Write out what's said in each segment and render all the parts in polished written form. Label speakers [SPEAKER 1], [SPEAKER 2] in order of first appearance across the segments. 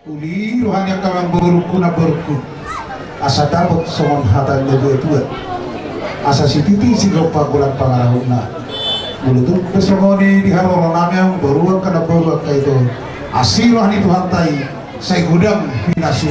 [SPEAKER 1] Uli rohani kamang berku na berku. Asa dapat somon hatan lebih tua. Asa si titi si lopa bulan pangarahun na. Bulutuk pesongoni di haroron namyang beruang kana beruang kaito. Asih rohani Tuhan tai saya gudang pinasu.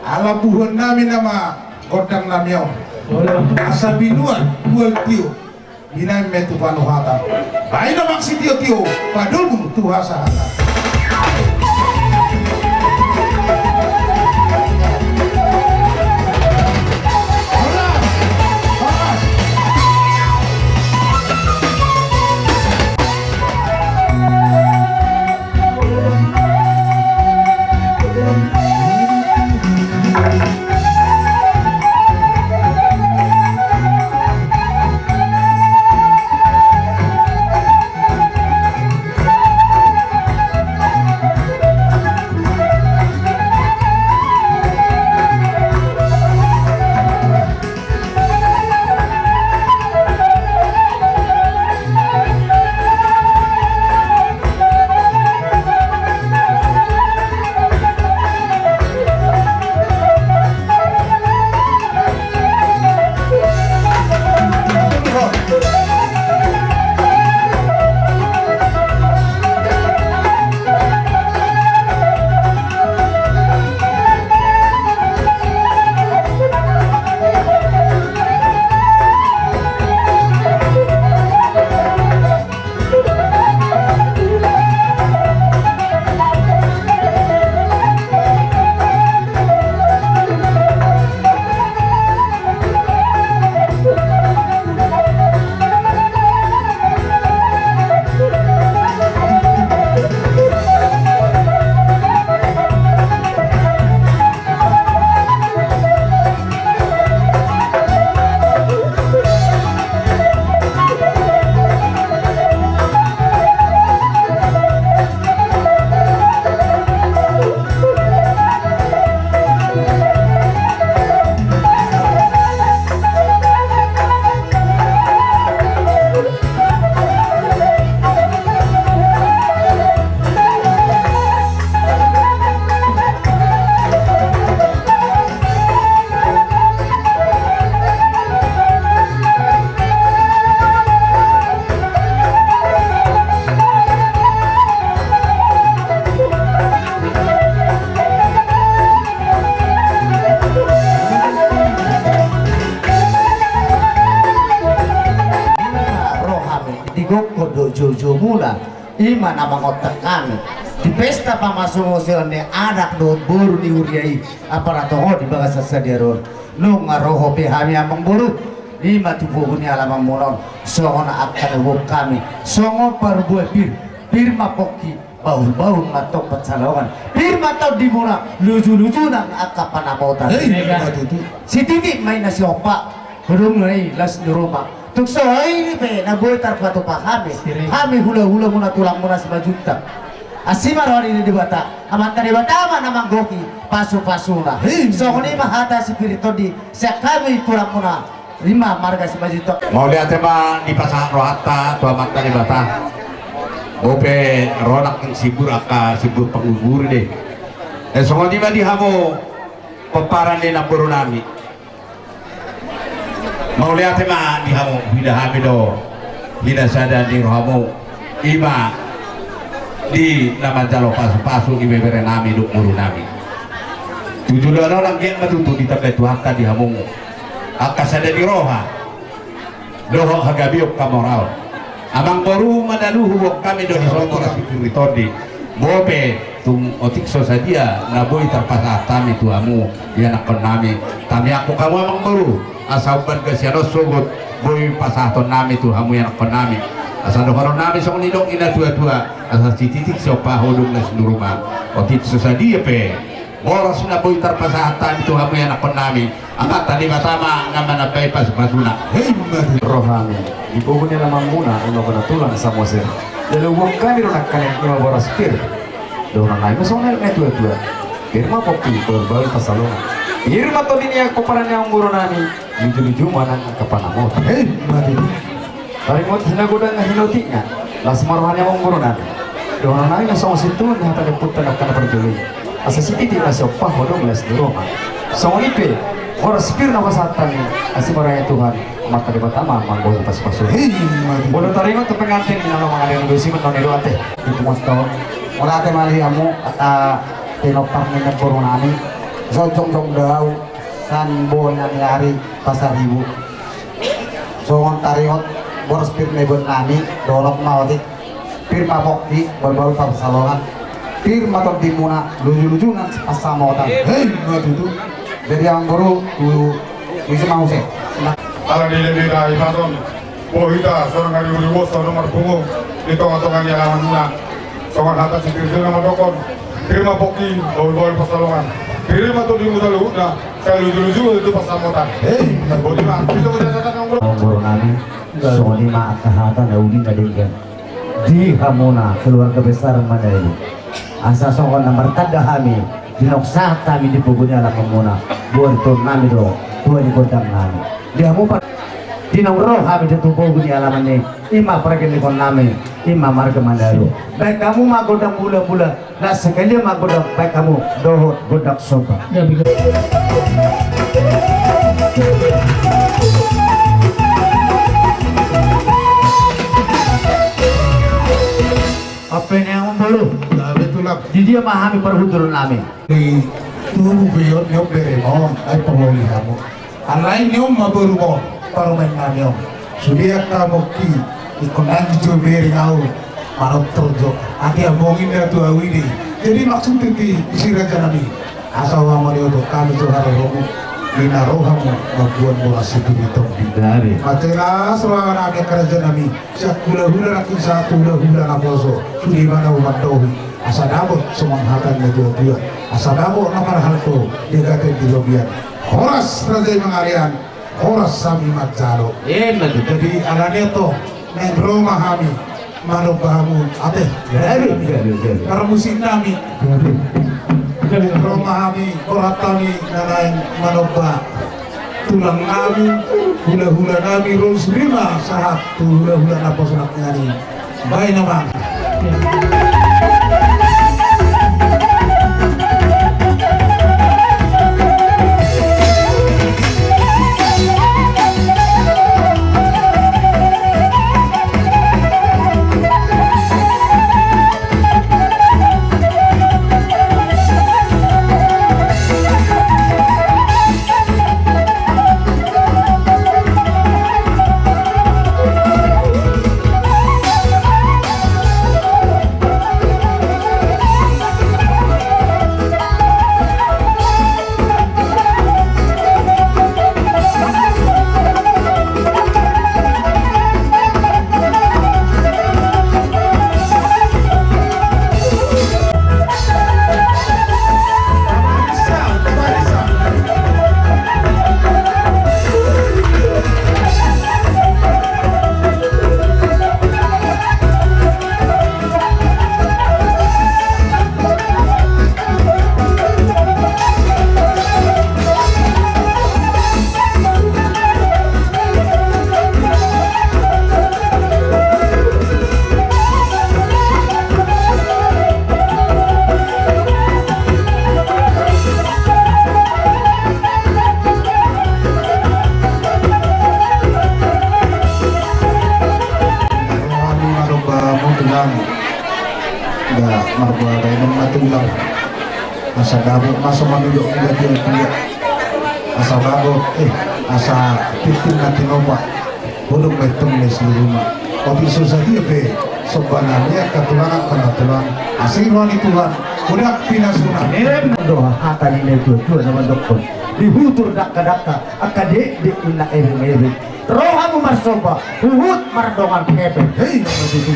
[SPEAKER 1] Alapuhon namin nama godang namyo asa binuan dual tio binay metu panuhata baik na maksi tio tio padul mu tuhasa hata
[SPEAKER 2] tujuh mula ima na mangotak kami di pesta pamasungusil ni anak doon buru di uriai aparato ho di bagas sa diaron nung ngaroho pihami amang buru ima tubuh ni alamang munon songo na akan hubog kami songo parbuay pir mapoki baul matok patsalongan pir mataw di muna lucu-lucu ng akapanamotan si Titi may nasiopa hurung ngay las di rumah tukso ay pe nabuhay tarpato pa kami hula-hula muna tulang muna sa majuta asimaron ini di bata amanta di bata man namang goki pasu-pasu na so kung ni mahata si Pirito di siya kami tulang muna lima marga si majuta
[SPEAKER 3] mau lihat tema di pasar rohata tua mata di bata Ope ronak yang sibur aka sibur pengubur deh. Songo di mana dihamo peparan di naburu nami. Mau lihat tema dihamo hidah hamido hidah sada di rohamo ima di nama jalo pasu ibe bere nami duk muru nami. Tujuh orang yang matutu di tablet tuaka dihamo aka sada di roha doho hagabiok kamoral. Abang baru madaluhu wak kami do hisongo na Piritodi bope tung otikso sadia naboy terpasah tami tuamu ya nakon nami tami aku kamu abang baru asauban kasiano sugut boy pasahton nami tuamu ya nakon nami asa dokaron nami song nidong ina dua-dua asa titik sopa hodong na sinuruma otikso sadia pe boros na boy terpasah tami tuamu ya nakon nami angkat tadi batama ngaman abay pas-pasuna
[SPEAKER 4] rohami ibubunya lamang muna ino tulang sa mosir dalawang kami ron nagkanin ino boras pir doon na ino sonel na tua-tua pirma popi berbal pasalongan pirma to din niya kuparan niya ang muro nami lucu-lucu manang kapanamot mati tarimot hinagodan nga hinoti nga las maruhan niya ang muro nami doon na ino sa mosinto na hatagputan na kanapagtuloy asa si Titi na siya pahodong las duroma sa ngonipe oras pir na masatan asimaraya Tuhan maka di pertama manggo pas-pasu bodo taringot tu pengantin nalo mga yang dosi men nonelo ate itu mas tahun ora ate mali amu ata tinopak ni nagkoronani jong daw san bon nang lari pasar ibu so on taringot boros pir nebon nani dolok mawati pir mabok di baru pasalongan pir matok di muna lucu-lucu nang pasamotan itu jadi yang baru tu bisa mau sih
[SPEAKER 5] ala ni lebih dari pason bohita seorang kali ulu bos nomor pungu di tengah-tengah jalan mana seorang hata sikir nama dokon terima poki bol pasalongan terima tu di muda luhuna kalau lucu itu pasamotan bodi mah bisa berjalan ngomong
[SPEAKER 2] Bornami Sony ma kahatan naudi kadinggan di hamuna keluarga besar Mandailing asa songon nomor tanda kami dinoksa kami di pugunya lah pemuna buat tur nami do buat di kodang nami dia mau dinong roh kami di tubuh di alaman ini ima pergi di kon nami ima marga Mandalu baik kamu mah godang bula-bula nah sekali mah godang baik kamu dohot godak soba apa ini yang baru
[SPEAKER 1] Betul
[SPEAKER 2] di dia memahami perhuturan nami
[SPEAKER 1] di tubuh beyot nyok dari mau ay pamuli kamu alay nyom maburu mo parumen na nyom sudiak na moki ikunan jo beri ngau manok tojo ati abongin na tu awini jadi maksud titi isira janami asawa mo niyo kami jo hararomu inarohamu mabuan bola situ bitong
[SPEAKER 2] dari
[SPEAKER 1] matera selawan ake kerja nami siap hula-hula laki satu hula-hula na boso sudi mana umat dohi asa dabot sumang hatan na dua-dua asa dabot na parhalto digatin di lobian horas raja mengalian horas sami matsalo jadi alanya to neng Roma kami manok bahamu ate karena musik nami Roma kami koratami nanaing manok bah tulang nami hula-hula nami rose lima sahat tu hula-hula napa sunak ngani baik nama da marbagay ng matulaw asa dabot masa manulok nila dia asa babot asa 15 na tinoba hulog may tungles ni rumah opiso sa tipe sobanan niya katulangan kanatulang asirwan ni Tuhan udah pinasunan
[SPEAKER 2] doa hata ni tu naman doktor dihutur dakka akade di ina eri roha mo marsoba huhut mardongan pepe
[SPEAKER 1] hey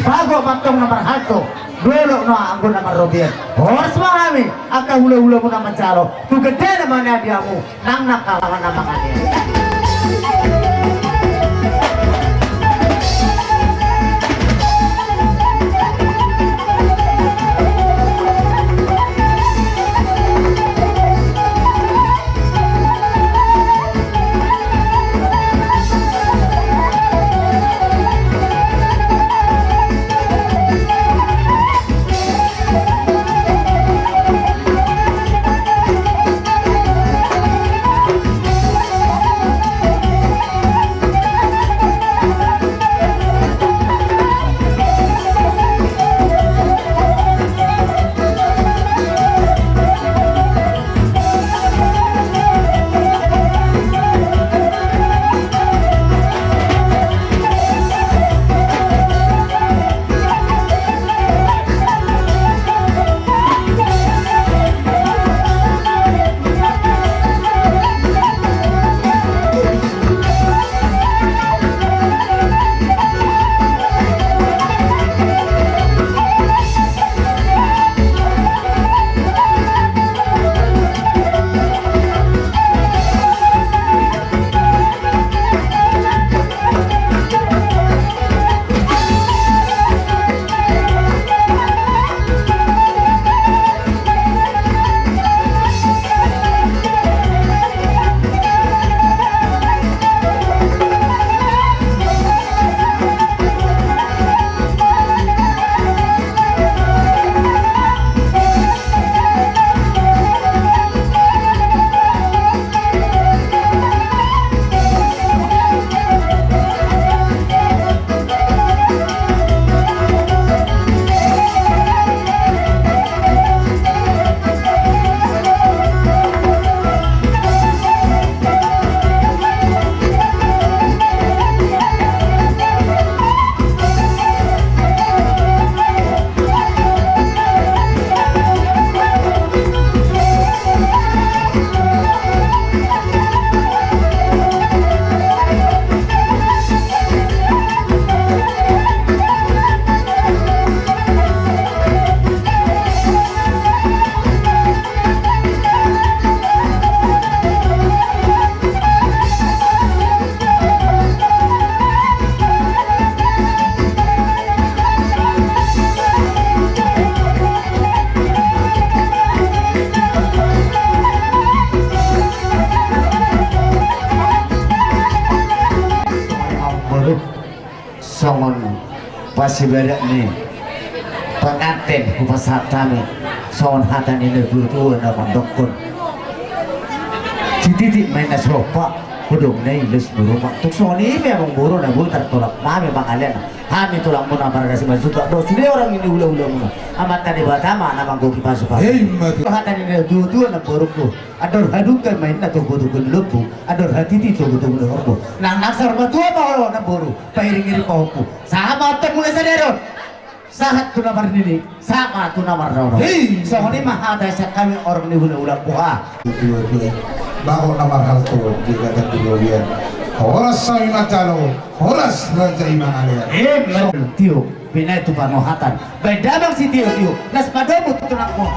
[SPEAKER 2] bago matong nomor halto dulu no anggo nomor robian hors mahami aka hula-hula mo naman calo tu gede naman na diamu nang nakawan naman kanya songon pasibadak ni pengantin kupasat kami songon hatan ini berdua nama dokun si titik main nasopa kudung na ilus rumah tuk songon ini memang buru na butar tolak mami bang alian kami tulang muna para kasih masuk do sudah orang ini ulah muna amat tadi batama nama goki pasuk hatan ini dua na borokku ador hadukan main na tuh butuh lepu ador hati itu butuh horbo nang nasar batua bawa na boru pairing pauku sama tem mulai sadar sahat tu namar ini sama tu namar roro soalnya mah ada sekali orang ini ulah buah
[SPEAKER 1] bago namar hal tu jika ada kemudian horas sami macalo horas raja imang alian
[SPEAKER 2] tio pinay tu panohatan beda bang si tio nas padamu tunang mo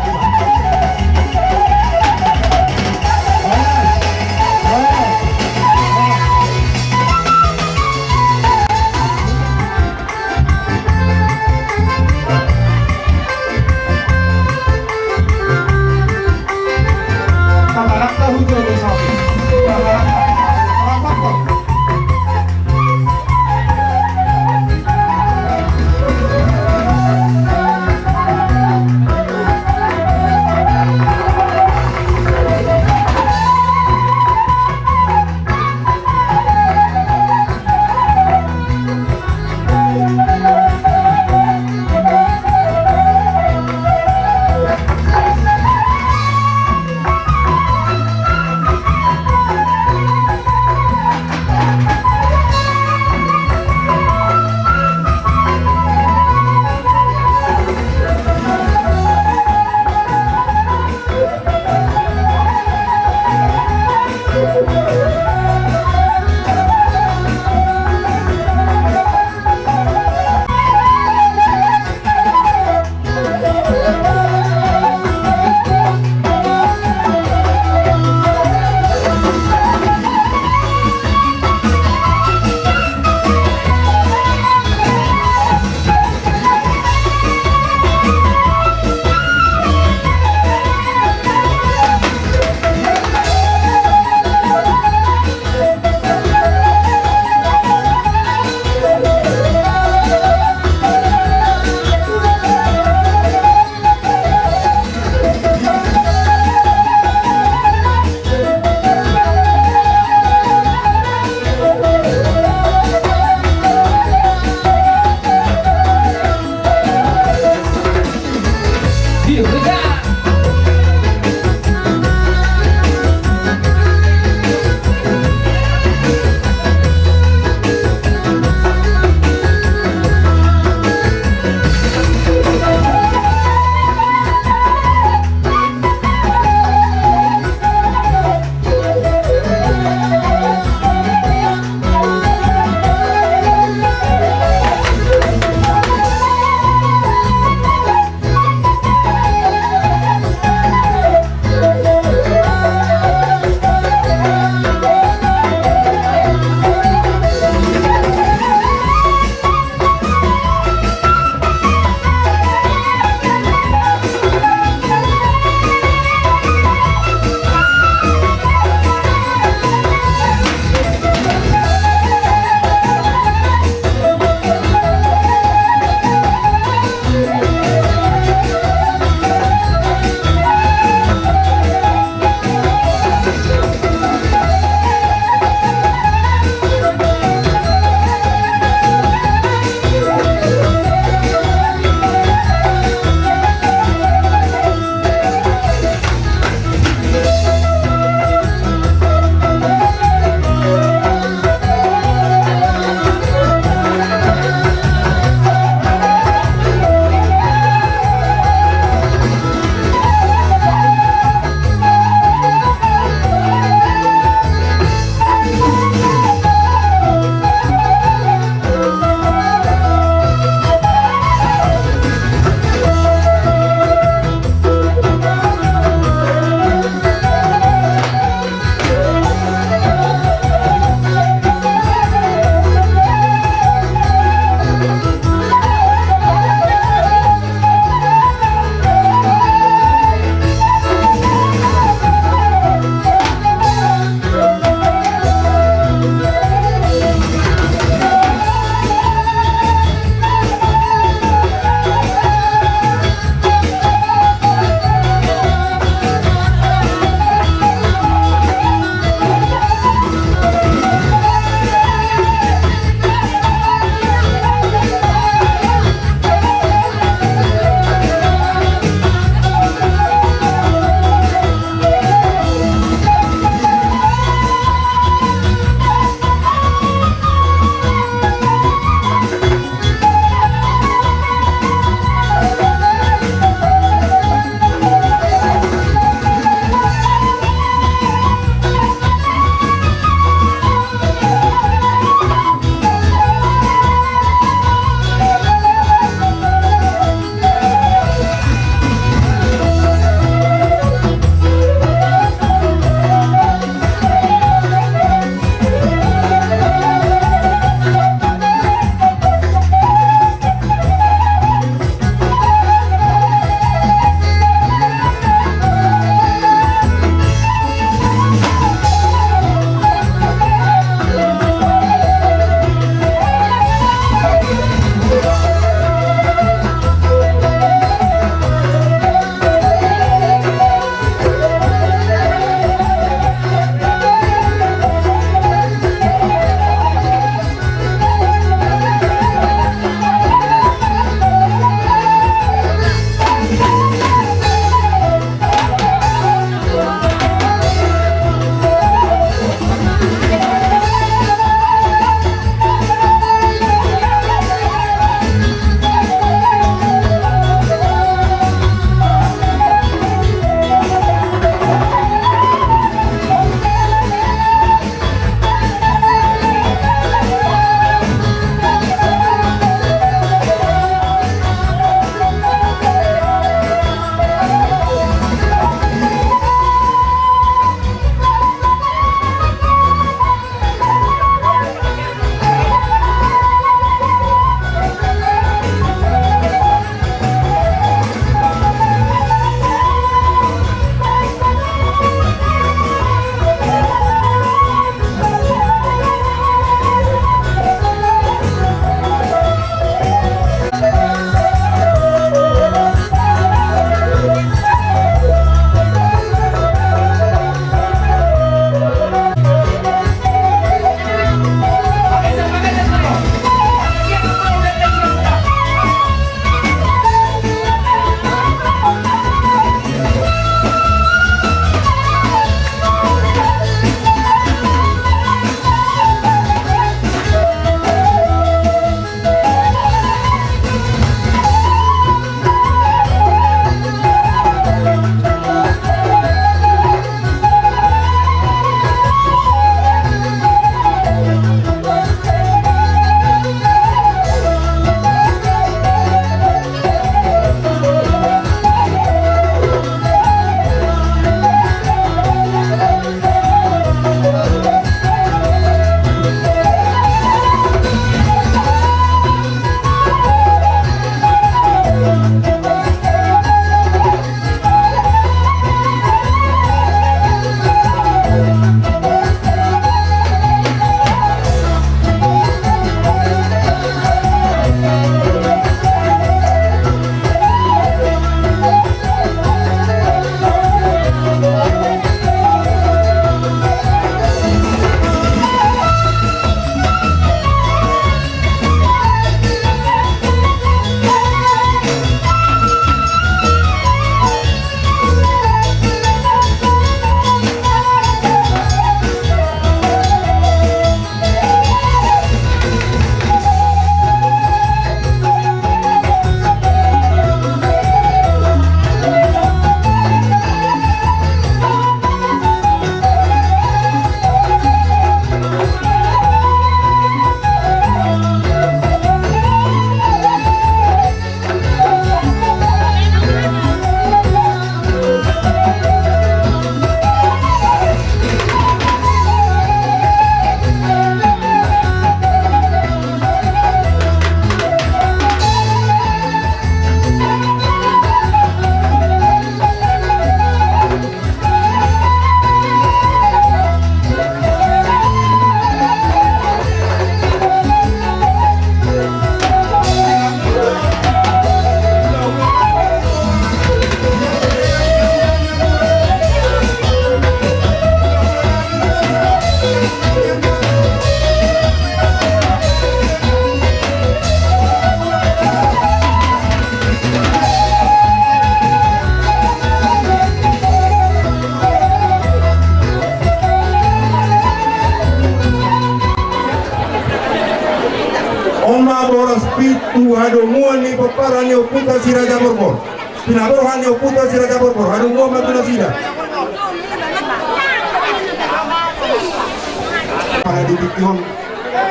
[SPEAKER 5] hado muan ni papara ni oputa si Raja Borbor. Pinaborohan ni oputa si Raja Borbor. Hado muan matuna sida. Para dibikyon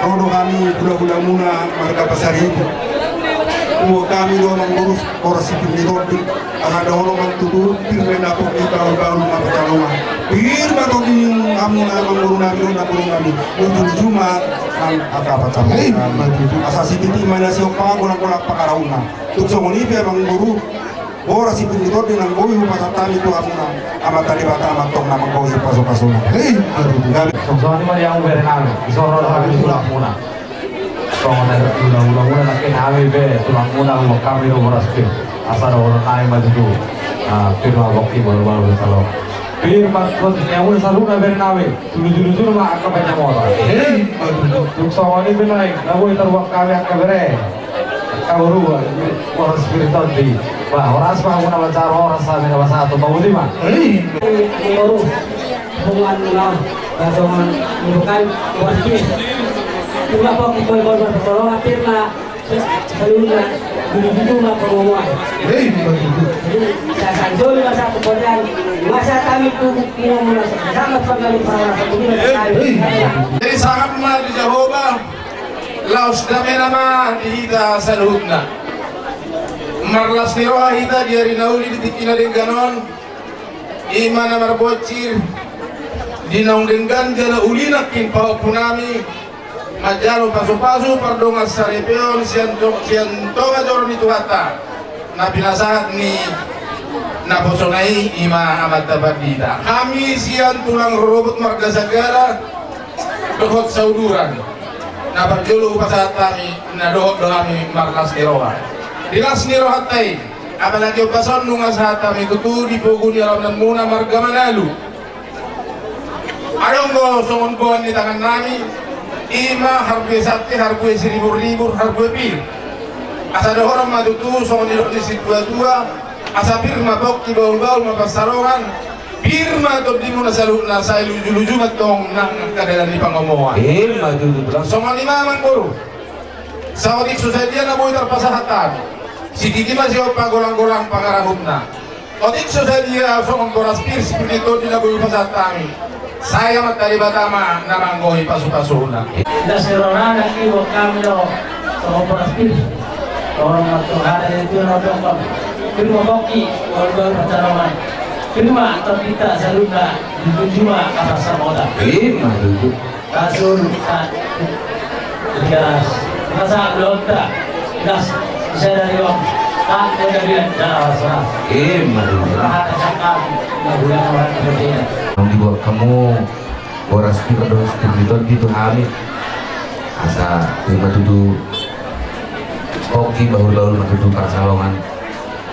[SPEAKER 5] rodo kami gula-gula muna marga pasar itu. Kami doon ang gurus oras sipil ni Rodin. Ang doon ang tutur pirme na po kita ang baru mapatalungan. Pirma to din kami na ang guru namin na guru namin. Untuk Juma ang akapat sa mga. Asa si Titi man na siyang pangulang-ulang pakarauna. Tukso mo ni ang guru. Oras sipil ni Rodin ang goyo pasatami to kami na amatali bata amatong na manggoyo paso-paso na.
[SPEAKER 4] Soalnya mah yang berenang, isoro lah kami tulang muna. Soalnya ulang muna nak kami be tulang muna mau kami lo boras pin. Asal orang kami maju tu, firma bokti baru kalau. Firma kau yang udah selalu na berenang, dulu mah aku banyak orang. Tuk soalnya benai, lalu itu waktu kami aku bere. Kauru orang spiritual di, wah orang semua muna baca orang sama dengan bahasa atau bau lima.
[SPEAKER 6] Baru hubungan ulang dengan bukan wajib juga kok korban pertolongan firma sebelumnya dulu mah pengumuman saya dulu masa kemudian masa kami tuh kira sangat sekali para
[SPEAKER 3] Jadi sangat mahal di Jehovah. Laos dami nama dihita saludna. Marlas niroha hita diari nauli ditikina ganon. Ima na marbocir dinaung dengan jala ulinak kin paupunami majalo paso-paso pardonga sarepeon siantonga joron itu hata na pinasahat ni naposonai ima amat tabadita kami sian tulang robot marga sagara dohot sauduran na parjolo pasahat kami na dohot kami markas niroha dinas niroha tay apalagi pason nunga sahat kami tutu dipuguni alam nan muna marga manalu ayong go songon buwan ni tangan nami ima hargue sakti hargue seribu-ribu hargue pil asa dohoram madutu songon nilok ni situa-tua asa pirma bokti baul-baul mapasarongan pirma top di muna saluna sa iluju-luju matong nang kadalan ni pangomoan pirma tutu songon limaman buru sa odik susaidia na buhay tarpasahatan si Titi masih pagolang-golang pangarahumna odik susaidia songon koras pir si pinito di na buhay pasahatan saya matari batama namanggohi pasu-pasuna.
[SPEAKER 6] Dasirona nak ibu kami lo operasi orang matuhara itu nodong firma boki orang pertolongan firma atau kita saluna dijua atas samoda.
[SPEAKER 3] Firma itu.
[SPEAKER 6] Kasul gas masa belota gas bisa dari om tak ada bilang dalam sana.
[SPEAKER 3] Firma itu.
[SPEAKER 6] Rahat cakap bulan orang berbeda.
[SPEAKER 3] Yang dibuat kamu boras spiritul gitu hamil asa lima tutu koki bahul-bahul matutu pasalongan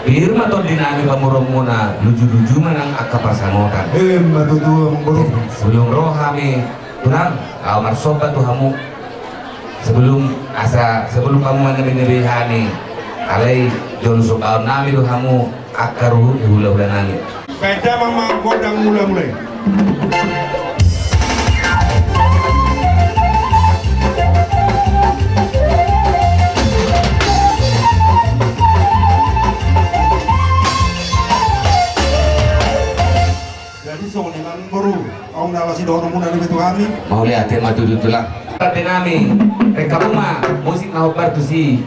[SPEAKER 3] firma ton dinami kamu romuna luju-luju manang akka pasangokan
[SPEAKER 5] Matutu buru.
[SPEAKER 3] sebelum roh kami tunang kau marsoba tuh kamu sebelum kamu menebih-nebihani alai jon sukau nami tuh kamu akaru di hula-hula nami
[SPEAKER 5] Peda mamang godang mulai. Jadi soalnya kan baru, aku nawasi dono muna di betul kami.
[SPEAKER 3] mau lihatin matu tulang tapi nami mereka rumah musik nahobar tuh sih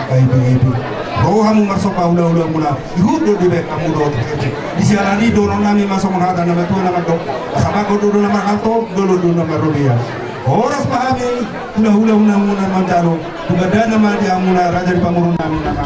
[SPEAKER 5] kaibi roh hamu masuk paula muna ihud do dibe kamu do di sialani do nami masuk menghata nama tu nama do sama ko do nama kanto do nama robia horas pahami hula muna mandalo tugada nama dia muna raja di pamurun nami nama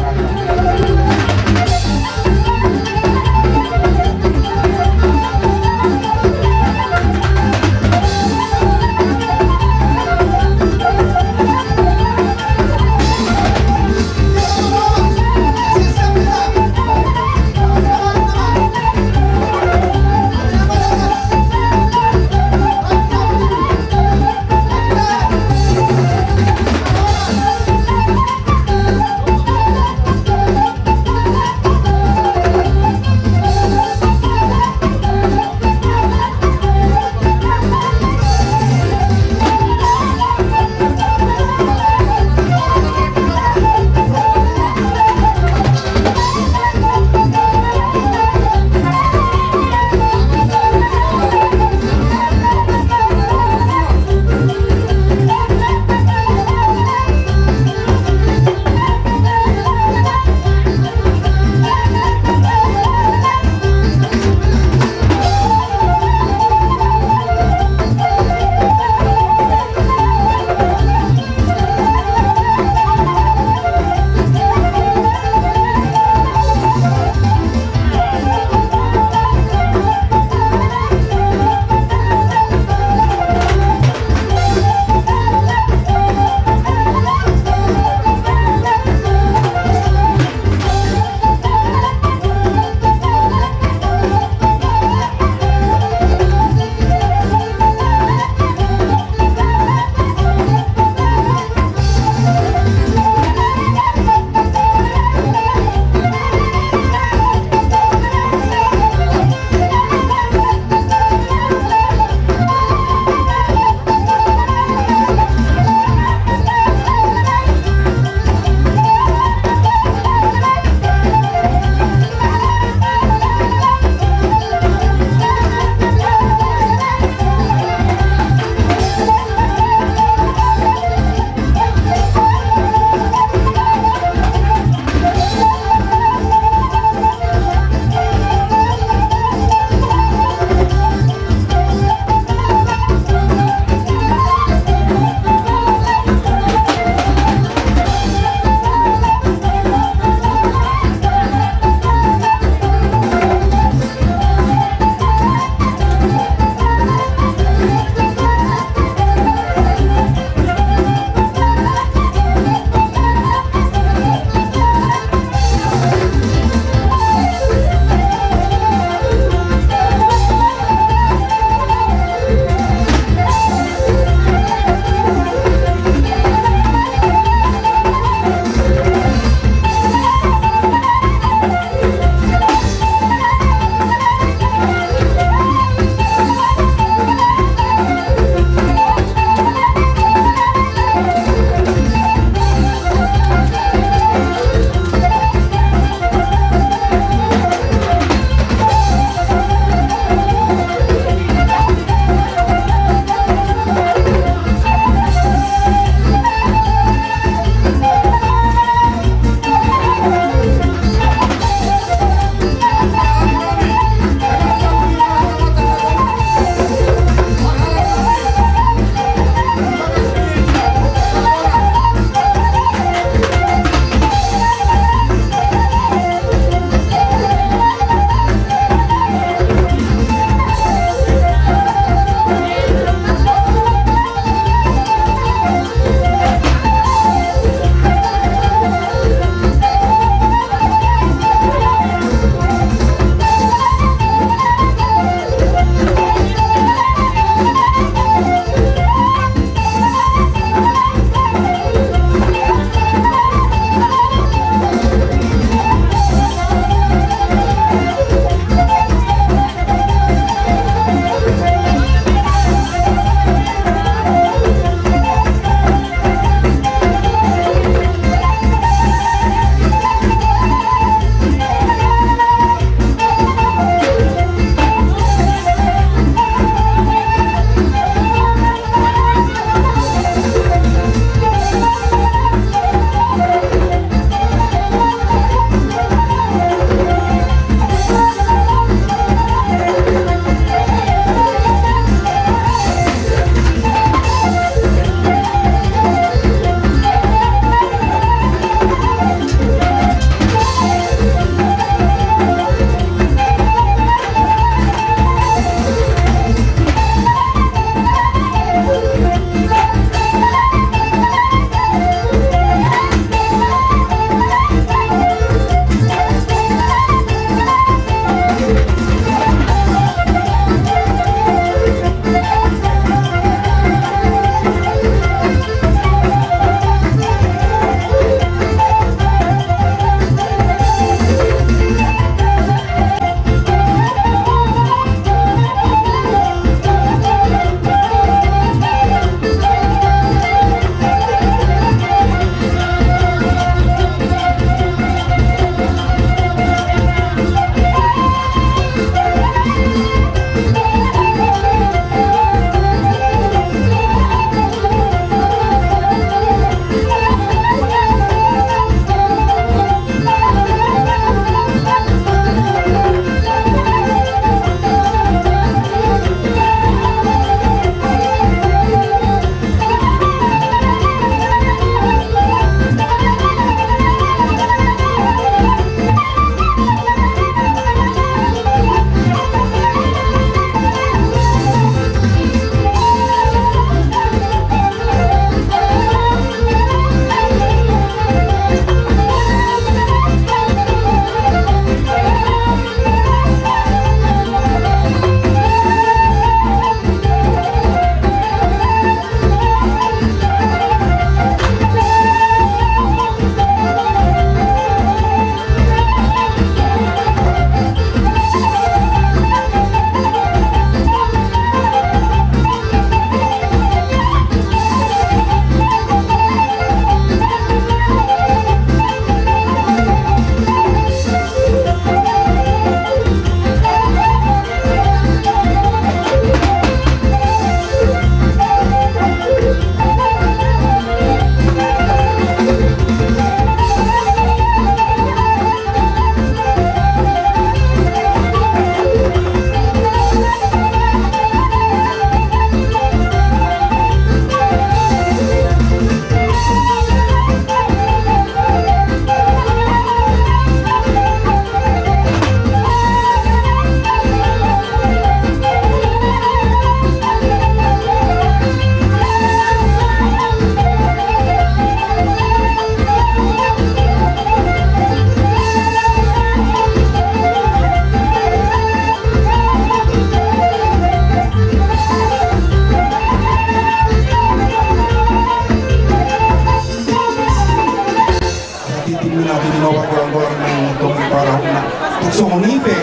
[SPEAKER 5] tuksongonipe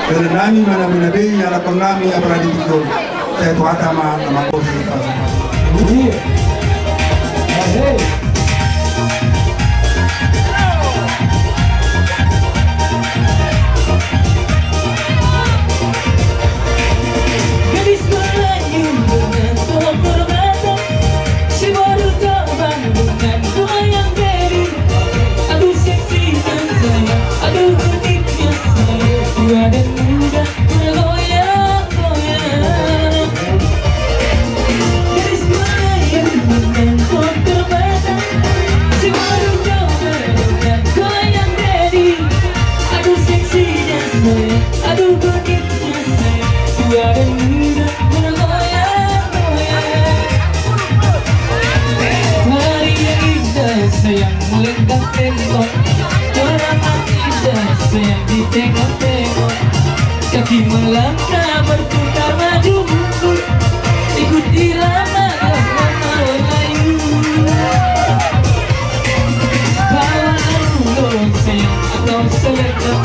[SPEAKER 5] dari nami mana menadei ala pengami abra di tikon saya tu ada ma nama kosi
[SPEAKER 6] Gadis Melayu dengan kehormatan, si baru terbang dengan goyang dari. Aduh seksi dan sayang, aduh cantiknya saya, tua dan muda bergoyang-goyang. Gadis Melayu dengan kehormatan, si baru terbang dengan goyang dari. Aduh seksi dan sayang, aduh cantiknya saya, tua dan muda bergoyang-goyang. Hari yang indah sayang melenggang tengok, teramat indah sayang ditengok-tengok. Kaki melangkah berputar maju mundur, ikut irama gerakan Melayu. Kawan ulung sayang atau selendang,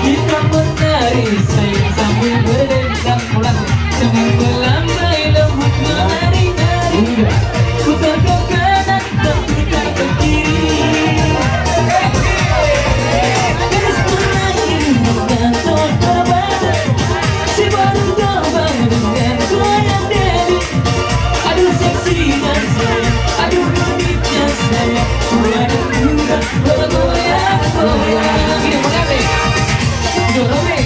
[SPEAKER 6] kita menari sayang sambil berdendang pulang. Jangan melambai lembut menari-nari, putar ke kanan dan putar ke kiri. Gadis Melayu dengan kehormatan, si baru terbang dengan goyang dari. Aduh seksi dan sayang, aduh cantiknya sayang, tua dan muda bergoyang-goyang. Gini mengabe, dorome,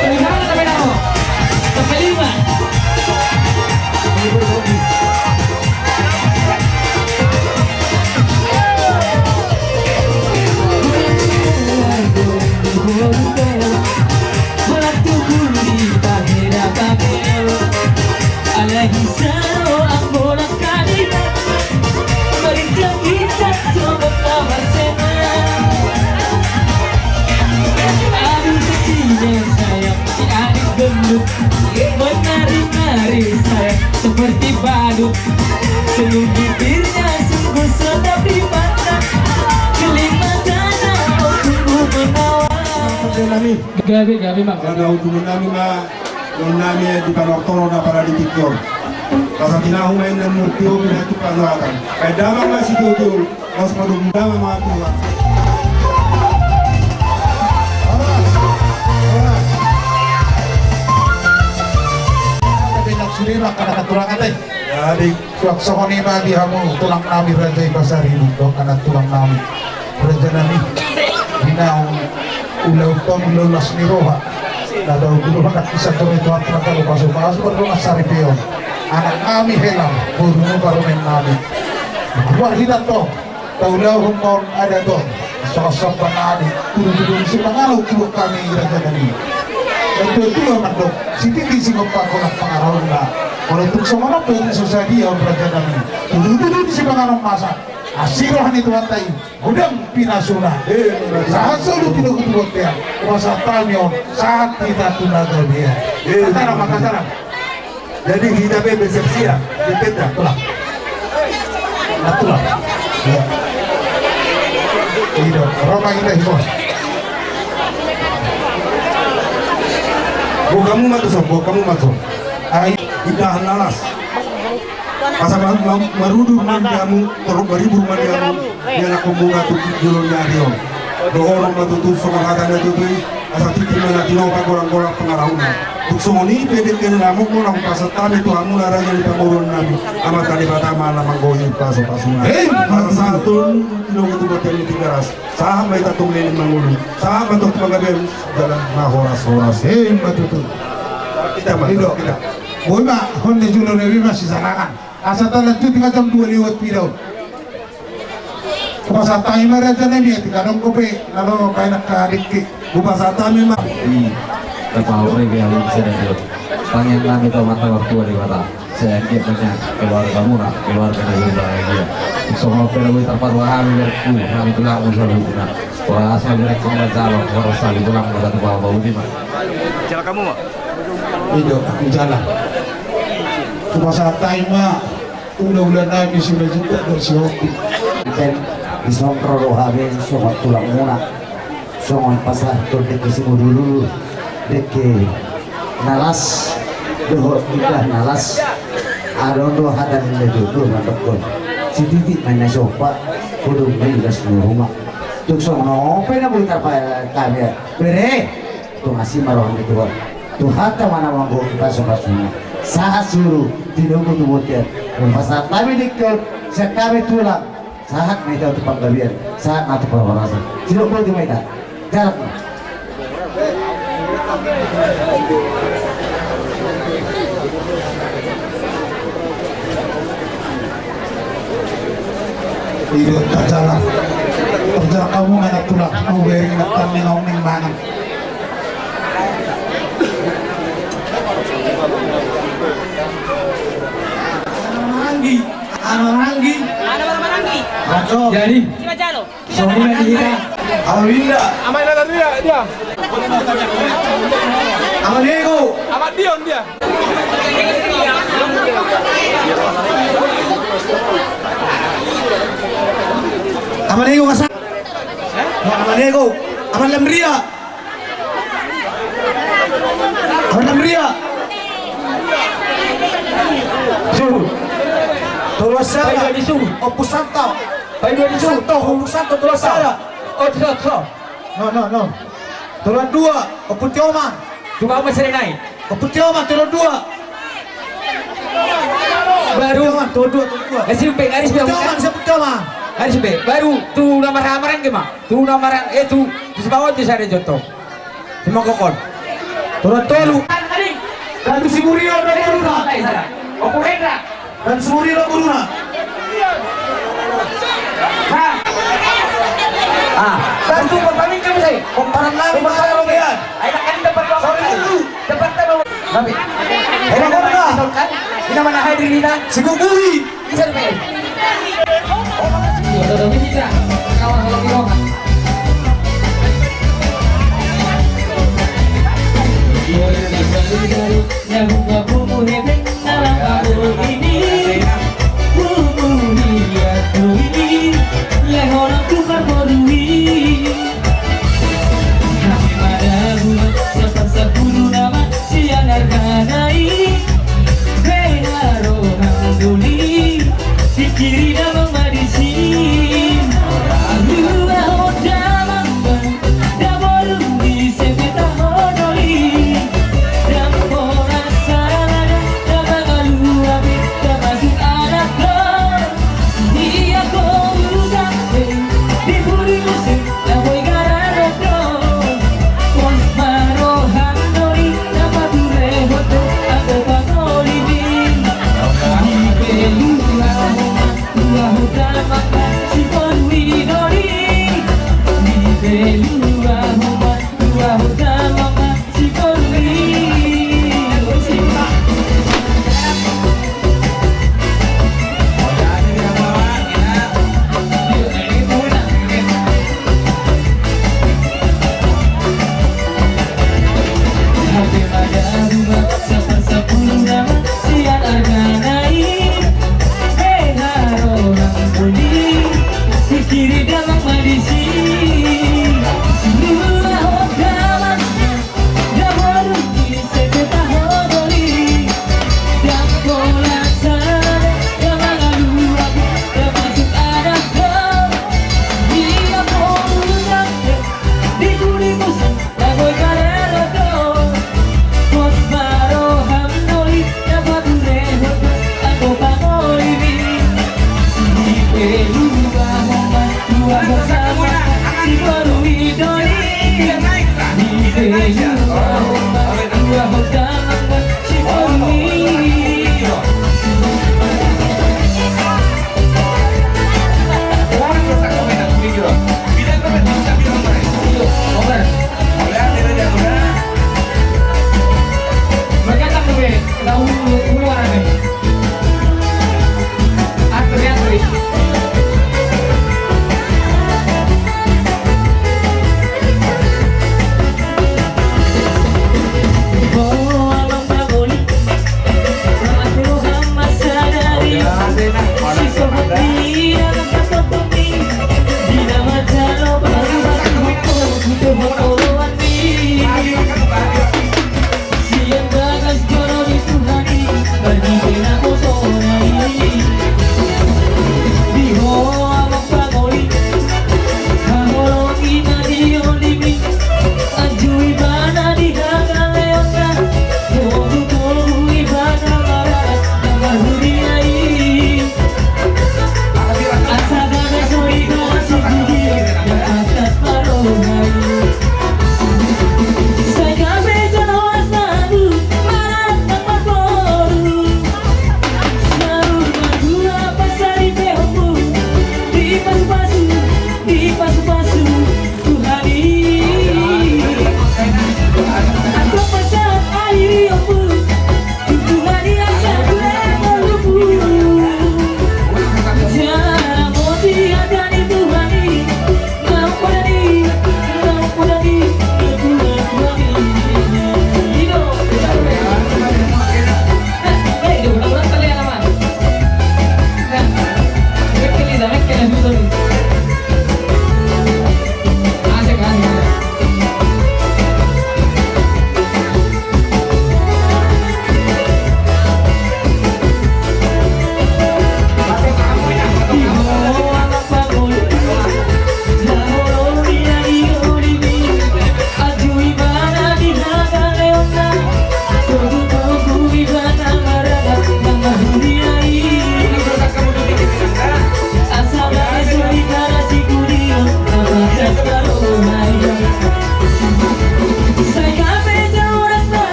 [SPEAKER 6] terlihat sampai namo, sampai 5. Menari-nari saya seperti badut, senyum bibirnya sungguh sedap di mata, kelima tanah tunggu menawar. Gabi mak.
[SPEAKER 5] ada ujung nami ma non nami di panortono na para di tikon kasa tinahu main dan murtio bila tu panoakan kay damang na si Tutul mas madumdama mga tuwan
[SPEAKER 1] Sulira kana katulangan tay.
[SPEAKER 5] jadi
[SPEAKER 1] Suak sokoni bagi hamu tulang nami ranjai pasar hidup do kana tulang nami. Raja nami binaw ulau tom lulas ni roha. Nado dulu hendak bisa tuloy tuan kalau pasok pasok berdoa saripeon. Anak kami helang burung barumen nami. Buat hidat to. Taulau humon ada to. Sosok panadi turun-turun si pangalau kulo kami raja nami. Itu anak dok, si titi si gopak kolak pengaruh na. Kalau untuk semua orang susah dia belajar kami. Dulu si pengaruh masa. Asirohan itu antai, udang pinasuna. Saat selalu tidak kutubuh dia, masa tamion saat tidak tunaga dia. Kataran makataran.
[SPEAKER 5] jadi hidapnya besepsia dipeta
[SPEAKER 1] Tulang, tulang. Ya. Hidup, Roma kita hidup.
[SPEAKER 5] kamu masuk ay itahan nalas pasal marudu kamu terus beribu kamu dia nak kumbunga tu julur nyarion dohorong matutu sumangatan itu tu asal titi mana tino pagorang-gorang pengarahuna tuksoni pedek kena namuk mo lang pasatan itu amu raja di pamurun nabi amat tadi batama lamang goyin paso-pasuna para satu tino itu botel di garas sahabat itu tumlin mangulun sahabat itu pagabel jalan na horas-horas
[SPEAKER 1] Matutu.
[SPEAKER 5] kita kita
[SPEAKER 1] Boy ma, honde julur nebi masih sanangan. Asa talan tu 3 jam 2 lewat piraw. Kumasa tayo maraja nebi, tikadong kope, lalu kaya nakadikki.
[SPEAKER 5] Bupasata memang
[SPEAKER 4] Terpaut ini yang bisa dan pengen kami tahu mata waktu di mata saya dia banyak keluarga murah keluarga dari bahagia semua perlu terparu kami berku kami tulang usaha guna orang asal mereka kembali calon orang asal tulang pada bawah bau di mana
[SPEAKER 7] Cara kamu mak?
[SPEAKER 1] Hidup, aku jalan. Kumasa tayo ma, ulah-ulah namin sudah juga bersihoki.
[SPEAKER 2] Dan isongkro rohabe sobat tulang muna songon pasah tur deke dulu deke nalas doho idah nalas adondo hadan ledo mandokon si titik mana sopa kudu mengas rumah tuk song no pena buitar pa kami bere tu ngasih marohan itu tu hatta mana manggo kita sobat-sobat saat suruh tinunggu tu botian pasah kami dikot sekami tulang saat mereka untuk panggabian, saat nanti perwarasan. Tidak boleh mereka. Jarak.
[SPEAKER 1] Tidak tak jalan. Perjalanan kamu anak tulang, mau beri nak kami ngomong mana? Anaranggi. Raco.
[SPEAKER 7] Jadi,
[SPEAKER 1] Soalnya kita. Awinda.
[SPEAKER 7] amain ada dia.
[SPEAKER 1] Amadego.
[SPEAKER 7] Amat Dion dia.
[SPEAKER 1] Amadego kasar. Amadego. Amad Lamria. Amad Lamria. Suruh. Tolosara.
[SPEAKER 7] Baik di suruh.
[SPEAKER 1] Opus Santo.
[SPEAKER 7] Baik di suruh.
[SPEAKER 1] Opus Santo Tolosara.
[SPEAKER 7] Oh, so.
[SPEAKER 1] No. Turun dua. Opus Tioman.
[SPEAKER 7] Juga apa sering naik?
[SPEAKER 1] Opus Tioman turun dua.
[SPEAKER 7] Baru
[SPEAKER 1] Turun dua.
[SPEAKER 7] SMP Aris bilang
[SPEAKER 1] Tioman siapa Tioman?
[SPEAKER 7] Aris B. Baru tu nama ramaran ke mah? Tu nama tu di bawah tu saya joto. Semua kokon.
[SPEAKER 1] Turun tolu. Dan si Murio dan Buruna.
[SPEAKER 7] Opo Hendra.
[SPEAKER 1] Dan si Murio dan Buruna.
[SPEAKER 7] Bantu berpaling kamu saya.
[SPEAKER 1] Komparan lagi masalah logian.
[SPEAKER 7] Ayo kan dapat dulu. Dapat tahu. Tapi.
[SPEAKER 1] Hei Buruna.
[SPEAKER 7] Ini mana hadir kita?
[SPEAKER 1] Si Gugui.
[SPEAKER 7] Bisa deh. Sudah bisa. Kawan kalau birokan. Yang buku hebek dalam kabur ini, buku lihat ini, lehona tukar borui. Kami pada bulan sempat sepuluh nama siang harganai, benaro hangduli, sikiri nama madisin, lalu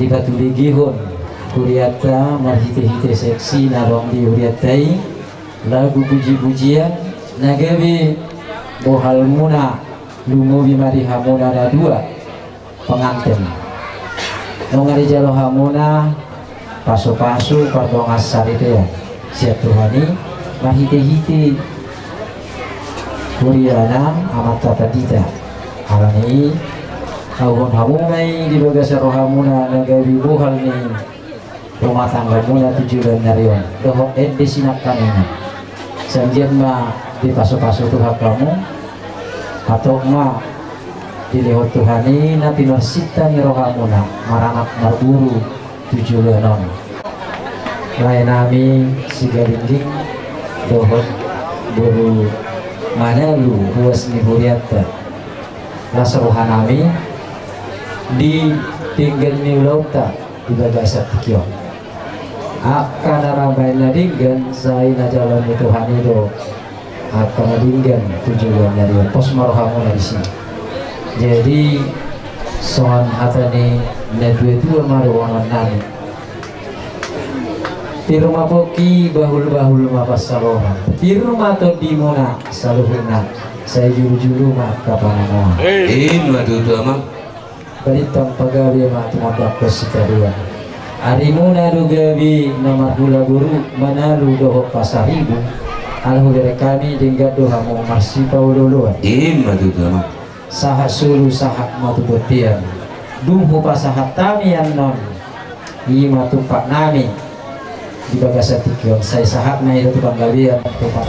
[SPEAKER 8] di batu ligihun kuriata marhite-hite seksi narong di uriatai lagu puji-pujian nagabi bohal muna lumubi mari hamuna ada dua pengantin nongari jalo hamuna pasu-pasu pardong asar itu ya siap Tuhani marhite-hite kuriana amat tatadita alani Ahun hamumai di bagasa rohamuna nagawi buhal ni rumah tangga muna tujuan narion dohok desinak kanina sanjian ma di pasu-pasu Tuhan kamu atau ma dilihot Tuhani nanti nosita ni rohamuna maranak marburu tujuan non lain nami si galinding dohok buru mana lu huas ni huriata nasaruhan nami di tinggal ni lauta di bagasa tikyo akan ramai nadinggan saya na jalan itu hanido akan nadinggan tujuan dari pos marohamu di sini jadi soal hatani nedua marohamu nani di rumah poki bahul mapasalohan di rumah to di mona saluhuna saya juru maka panama
[SPEAKER 3] Waduh amang
[SPEAKER 8] balitang pagawi mak tumadak kesitaduan arimuna dugawi nomor hula guru manalu doho pasaribu alhu dari kami dinggat doha mau masih paululuan
[SPEAKER 3] waduh amang
[SPEAKER 8] saha sulu sahak matu betian duhu pasahat tamian non ima tupak nami di bagasa tikion saya sahak na itu tukang gawian tupak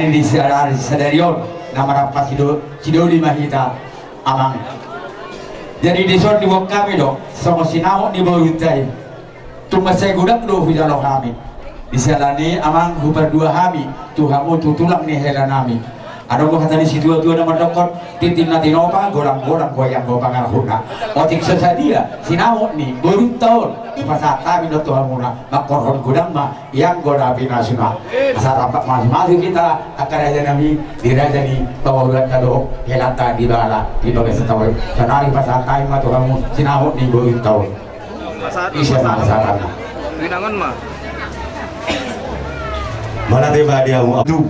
[SPEAKER 7] Ani di sadarion nama rapat sido di mahita amang. Jadi di sore di wak kami dok, sama sinau di bawah hutai. Tuma saya gudang do hujalo kami. Di salani amang hubar dua kami, tuhamu tutulang ni hela nami. Ada gua kata di situ dua nama dokon, titin nanti nopa, gorang-gorang goyang gua pangal huna. Otik sesadia, sinau ni baru tahun. Pasal kami dok tuhamuna, makorhon gudang mah yang goda nasional. Asal rapat masing-masing kita akan aja nami diraja ni tawaran kado helata di bala di bagai setawai. Senari pasal kami mah tuhamu sinau ni baru tahun. Isya masalah.
[SPEAKER 9] Rinangan mah.
[SPEAKER 10] Mana tiba dia tu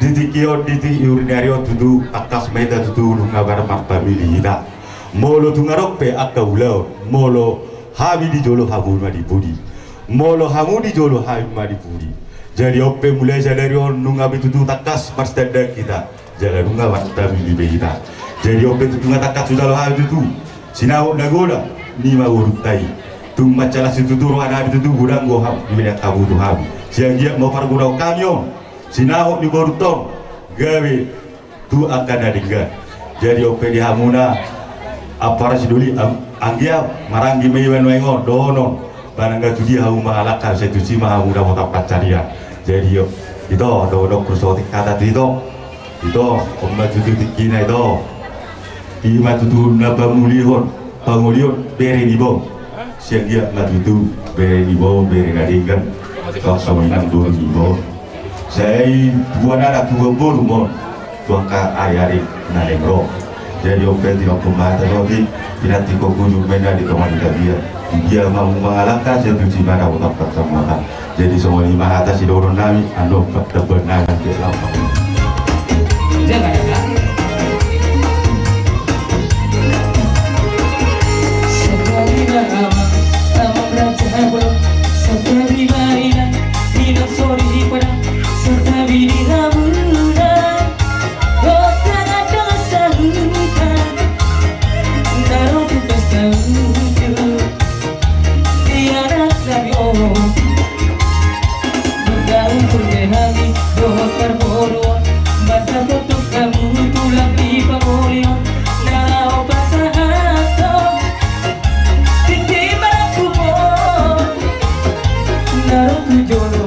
[SPEAKER 10] ditikio ditik urinario tu akas meda tu ngabar marta milita molo tu ngarok pe akaulau molo habi di jolo habu di budi molo hamu di jolo habi di budi jadi ope mulai jalario nungabi tu takas marstanda kita jalan nunga marta milita jadi ope tu takas jalo habi tu sinau nagola ni ma urutai tu macalah situ tu ada tu gudang goham di media kabu tu habi siang dia mau pargurau kamyon sinau di boruton gawe tu akan adingga jadi ope di hamuna apara siduli anggia marangi meiwan wengo dono barangga tu dia hamu mahalaka saya tu cima hamu dah mota pacaria jadi yo itu dono kursotik kata itu omba tu tikina itu ima tu na pamulihon bere ni bom siang dia ngatu itu bere ni bom bere adingga kau sawinan dulu ni bom saya buat anak tua baru mon tuangka ayari nalengro jadi open tidak pembahasan lagi tidak tiko kunjung benda di kamar dia mau mengalahkan satu cimara untuk pertemuan jadi semua lima atas si dorong nami ando pertemuan di lampau
[SPEAKER 6] Jangan sekali lama sama berjabel seperti mainan hidup sorry di padang serta bini ramunan kau tak ada sangkan taruh tu kesanku tiada lagi bergaul berhati dohot perbodohan baca tutup kamu tulang di pamolion nao pasahato titi marakumo naruh tujuan